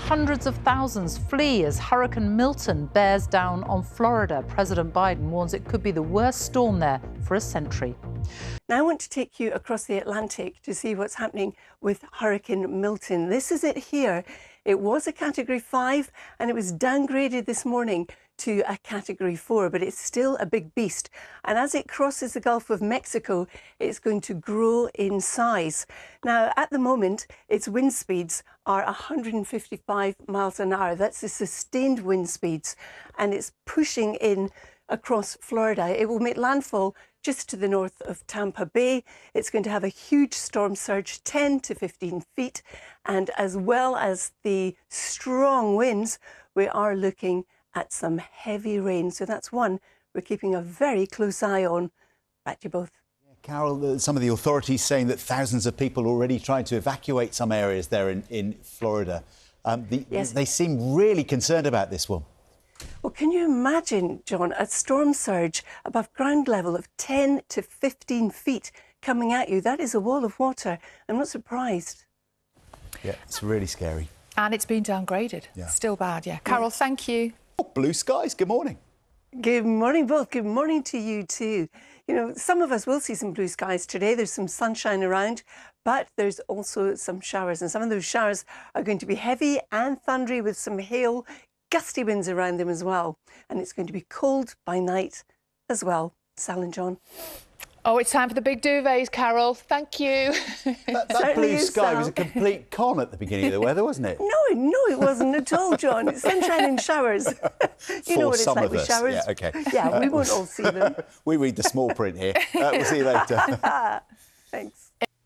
hundreds of thousands flee as Hurricane Milton bears down on Florida. President Biden warns it could be the worst storm there for a century. Now I want to take you across the Atlantic to see what's happening with Hurricane Milton. This is it here. It was a Category 5 and it was downgraded this morning to a Category 4, but it's still a big beast. And as it crosses the Gulf of Mexico, it's going to grow in size. Now, at the moment, its wind speeds are 155 miles an hour. That's the sustained wind speeds. And it's pushing in across Florida. It will make landfall just to the north of Tampa Bay. It's going to have a huge storm surge, 10 to 15 feet. And as well as the strong winds, we are looking at some heavy rain. So that's one we're keeping a very close eye on. Back to you both. Carol, some of the authorities saying that thousands of people already tried to evacuate some areas there in Florida. Yes. They seem really concerned about this one. Well, can you imagine, John, a storm surge above ground level of 10 to 15 feet coming at you? That is a wall of water. I'm not surprised. Yeah, it's really scary. And it's been downgraded. Yeah. Still bad, yeah. Carol, thank you. Oh, blue skies, good morning. Good morning, both. Good morning to you too. You know, some of us will see some blue skies today. There's some sunshine around, but there's also some showers. And some of those showers are going to be heavy and thundery with some hail, gusty winds around them as well. And it's going to be cold by night as well. Sal and John. Oh, it's time for the big duvets, Carol. Thank you. That blue sky was a complete con at the beginning of the weather, wasn't it? No, it wasn't at all, John. It's sunshine and showers. You know what it's like with showers. Yeah, OK. Yeah, we won't all see them. We read the small print here. We'll see you later. Thanks.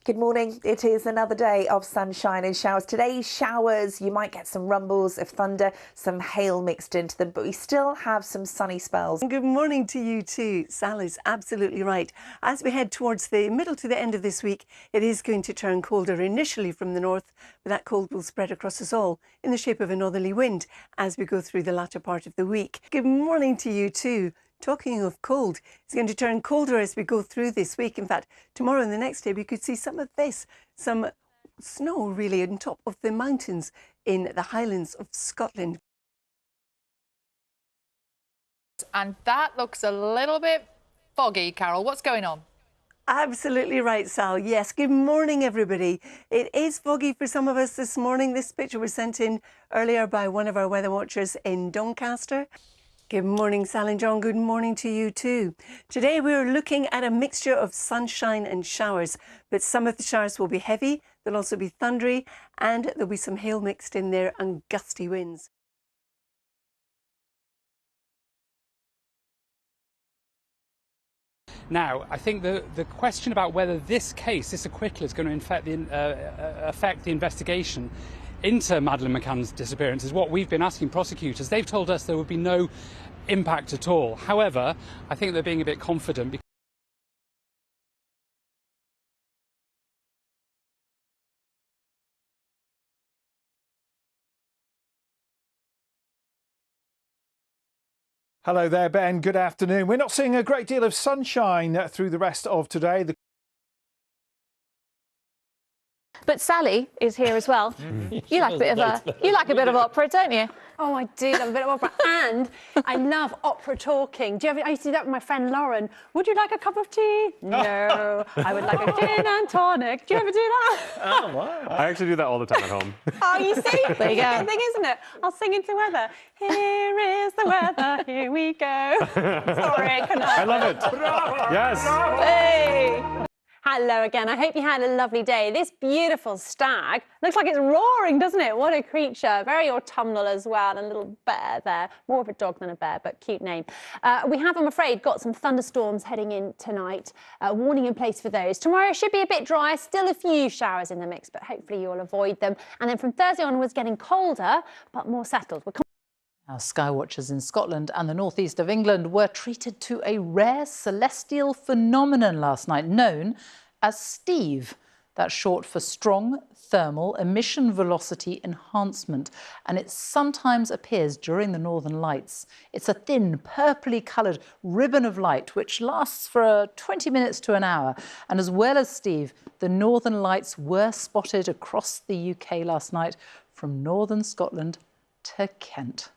Good morning. It is another day of sunshine and showers. Today's showers, you might get some rumbles of thunder, some hail mixed into them, but we still have some sunny spells. Good morning to you too. Sal is absolutely right. As we head towards the middle to the end of this week, it is going to turn colder initially from the north, but that cold will spread across us all in the shape of a northerly wind as we go through the latter part of the week. Good morning to you too. Talking of cold, it's going to turn colder as we go through this week. In fact, tomorrow and the next day, we could see some of this, some snow really on top of the mountains in the Highlands of Scotland. And that looks a little bit foggy, Carol. What's going on? Absolutely right, Sal. Yes, good morning, everybody. It is foggy for some of us this morning. This picture was sent in earlier by one of our weather watchers in Doncaster. Good morning, Sal and John. Good morning to you too. Today we're looking at a mixture of sunshine and showers, but some of the showers will be heavy, they'll also be thundery, and there'll be some hail mixed in there and gusty winds. Now, I think the question about whether this case, this acquittal, is going to affect the investigation into Madeleine McCann's disappearance is what we've been asking prosecutors. They've told us there would be no impact at all. However, I think they're being a bit confident. Hello there, Ben. Good afternoon. We're not seeing a great deal of sunshine through the rest of today. But Sally is here as well. You like a bit of opera, don't you? Oh, I do love a bit of opera, and I love opera talking. I used to do that with my friend Lauren. Would you like a cup of tea? No, I would like a gin and tonic. Do you ever do that? Oh, wow. I actually do that all the time at home. Oh, you see? There you go. It's a thing, isn't it? I'll sing into weather. Here is the weather, here we go. Sorry, I love it. Yes. Hey. Hello again. I hope you had a lovely day. This beautiful stag looks like it's roaring, doesn't it? What a creature. Very autumnal as well. And a little bear there. More of a dog than a bear, but cute name. We have, I'm afraid, got some thunderstorms heading in tonight. Warning in place for those. Tomorrow should be a bit drier. Still a few showers in the mix, but hopefully you'll avoid them. And then from Thursday onwards, getting colder, but more settled. Now, sky watchers in Scotland and the northeast of England were treated to a rare celestial phenomenon last night known as Steve. That's short for Strong Thermal Emission Velocity Enhancement, and it sometimes appears during the Northern Lights. It's a thin, purpley coloured ribbon of light which lasts for 20 minutes to an hour. And as well as Steve, the Northern Lights were spotted across the UK last night from northern Scotland to Kent.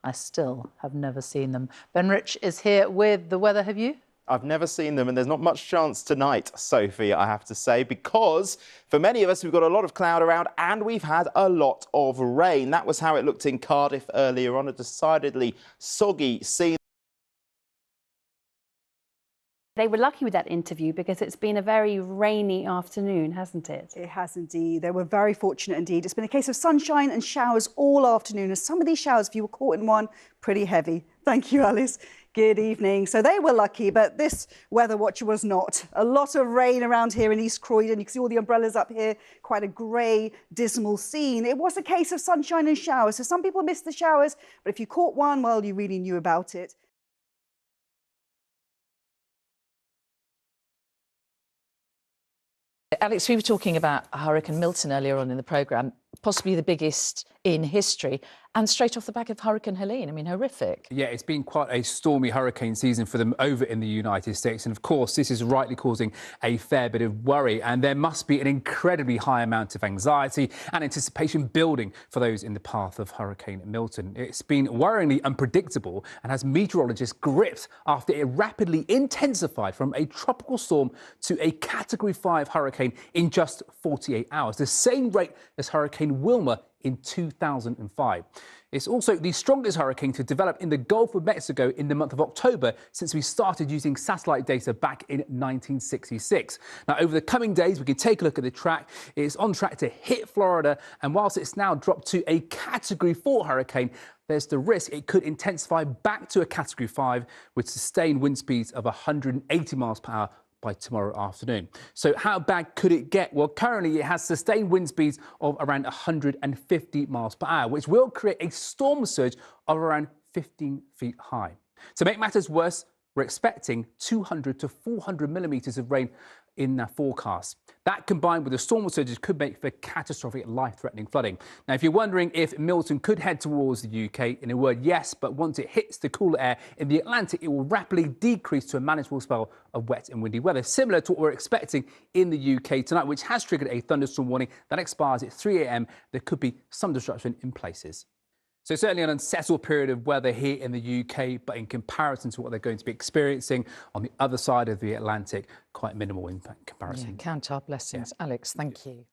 I still have never seen them. Ben Rich is here with the weather. Have you? I've never seen them, and there's not much chance tonight, Sophie, I have to say, because for many of us, we've got a lot of cloud around and we've had a lot of rain. That was how it looked in Cardiff earlier on, a decidedly soggy scene. They were lucky with that interview because it's been a very rainy afternoon, hasn't it? It has indeed. They were very fortunate indeed. It's been a case of sunshine and showers all afternoon. And some of these showers, if you were caught in one, pretty heavy. Thank you, Alice. Good evening. So they were lucky, but this weather watcher was not. A lot of rain around here in East Croydon. You can see all the umbrellas up here. Quite a grey, dismal scene. It was a case of sunshine and showers. So some people missed the showers, but if you caught one, well, you really knew about it. Alex, we were talking about Hurricane Milton earlier on in the programme, possibly the biggest in history, and straight off the back of Hurricane Helene. I mean, horrific. Yeah, it's been quite a stormy hurricane season for them over in the United States. And of course, this is rightly causing a fair bit of worry. And there must be an incredibly high amount of anxiety and anticipation building for those in the path of Hurricane Milton. It's been worryingly unpredictable and has meteorologists gripped after it rapidly intensified from a tropical storm to a Category 5 hurricane in just 48 hours, the same rate as Hurricane Wilma in 2005. It's also the strongest hurricane to develop in the Gulf of Mexico in the month of October since we started using satellite data back in 1966. Now, over the coming days, we can take a look at the track. It's on track to hit Florida, and whilst it's now dropped to a Category 4 hurricane, there's the risk it could intensify back to a Category 5 with sustained wind speeds of 180 miles per hour by tomorrow afternoon. So how bad could it get? Well, currently it has sustained wind speeds of around 150 miles per hour, which will create a storm surge of around 15 feet high. To make matters worse, we're expecting 200 to 400 millimetres of rain in the forecast. That combined with the storm surges could make for catastrophic life-threatening flooding. Now, if you're wondering if Milton could head towards the UK, in a word, yes, but once it hits the cooler air in the Atlantic, it will rapidly decrease to a manageable spell of wet and windy weather, similar to what we're expecting in the UK tonight, which has triggered a thunderstorm warning that expires at 3 a.m. There could be some disruption in places. So certainly an unsettled period of weather here in the UK, but in comparison to what they're going to be experiencing on the other side of the Atlantic, quite minimal impact in comparison. Yeah, count our blessings. Yeah. Alex, thank you.